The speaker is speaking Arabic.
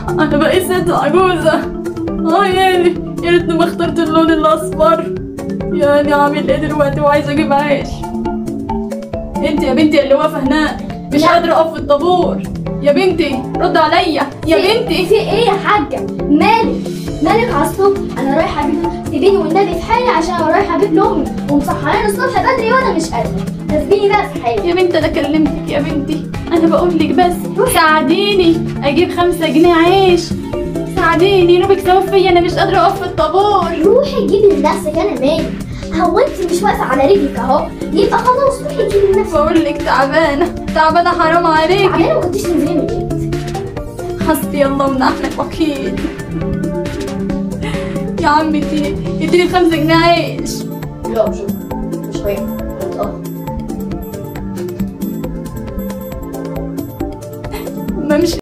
انا بقيت ست عجوزة. يعني يا ريتني ما اخترت اللون الاصفر. يعني عامل ايه دلوقتي وعايزة اجيب عيش. انت يا بنتي اللي واقفة هناك مش قادرة اقف في الطابور. يا بنتي رد عليا يا بنتي. في ايه يا حاجة؟ مالك على الصبح؟ انا رايحة اجيب، سيبيني والنبي في حالي عشان انا رايحة اجيب لامي ومصحياني الصبح بدري وانا مش قادرة. سيبيني بقى في حالي. يا بنتي انا كلمتك يا بنتي، انا بقول لك بس ساعديني اجيب 5 جنيه عيش. ساعديني نوبك سوا فيا، انا مش قادرة اقف في الطابور. روحي جيبي لنفسك، انا مالي. هو انت مش واقفة على رجلك اهو؟ يبقى خلاص روحي جيبي لنفسك. بقول لك تعبانة حرام عليكي. تعبانة ما كنتيش تنزلي من البيت. حسبي الله ونعم الوكيل. يا عمتي اديني 5 جنيه عيش. لا شكرا، مش هينفع.